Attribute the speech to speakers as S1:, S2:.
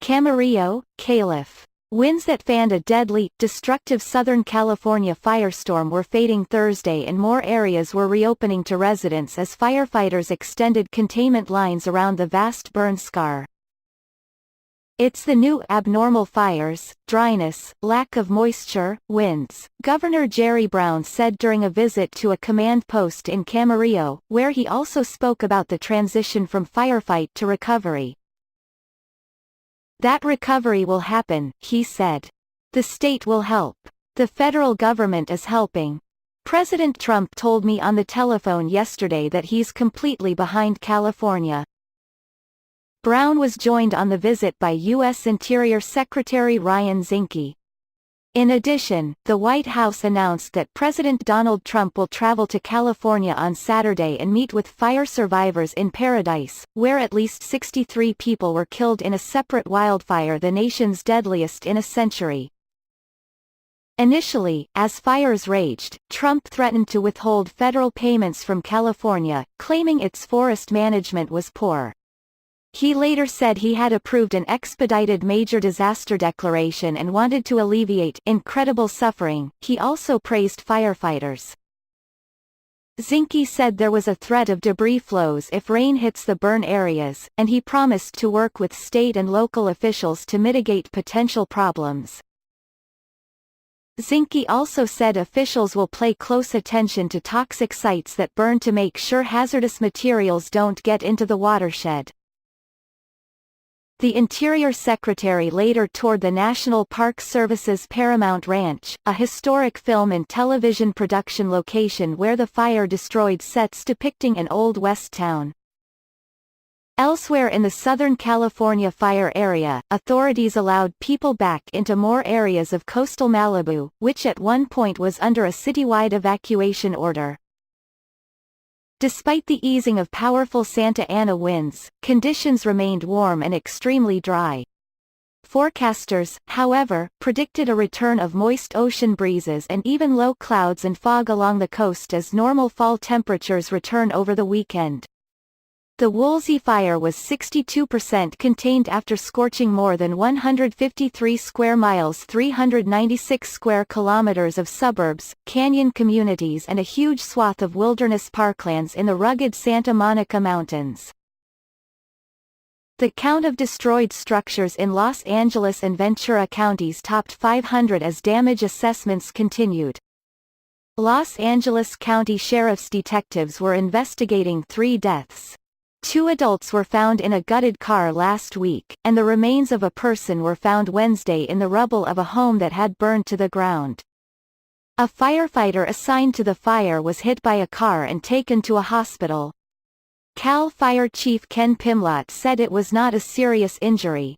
S1: Camarillo, Calif. Winds that fanned a deadly, destructive Southern California firestorm were fading Thursday and more areas were reopening to residents as firefighters extended containment lines around the vast burn scar. It's the new abnormal fires, dryness, lack of moisture, winds, Governor Jerry Brown said during a visit to a command post in Camarillo, where he also spoke about the transition from firefight to recovery. That recovery will happen, he said. The state will help. The federal government is helping. President Trump told me on the telephone yesterday that he's completely behind California. Brown was joined on the visit by U.S. Interior Secretary Ryan Zinke. In addition, the White House announced that President Donald Trump will travel to California on Saturday and meet with fire survivors in Paradise, where at least 63 people were killed in a separate wildfire, the nation's deadliest in a century. Initially, as fires raged, Trump threatened to withhold federal payments from California, claiming its forest management was poor. He later said he had approved an expedited major disaster declaration and wanted to alleviate incredible suffering. He also praised firefighters. Zinke said there was a threat of debris flows if rain hits the burn areas, and he promised to work with state and local officials to mitigate potential problems. Zinke also said officials will pay close attention to toxic sites that burn to make sure hazardous materials don't get into the watershed. The Interior Secretary later toured the National Park Service's Paramount Ranch, a historic film and television production location where the fire destroyed sets depicting an Old West town. Elsewhere in the Southern California fire area, authorities allowed people back into more areas of coastal Malibu, which at one point was under a citywide evacuation order. Despite the easing of powerful Santa Ana winds, conditions remained warm and extremely dry. Forecasters, however, predicted a return of moist ocean breezes and even low clouds and fog along the coast as normal fall temperatures return over the weekend. The Woolsey fire was 62% contained after scorching more than 153 square miles, 396 square kilometers of suburbs, canyon communities and a huge swath of wilderness parklands in the rugged Santa Monica Mountains. The count of destroyed structures in Los Angeles and Ventura counties topped 500 as damage assessments continued. Los Angeles County Sheriff's detectives were investigating 3 deaths. 2 adults were found in a gutted car last week, and the remains of a person were found Wednesday in the rubble of a home that had burned to the ground. A firefighter assigned to the fire was hit by a car and taken to a hospital. Cal Fire Chief Ken Pimlott said it was not a serious injury.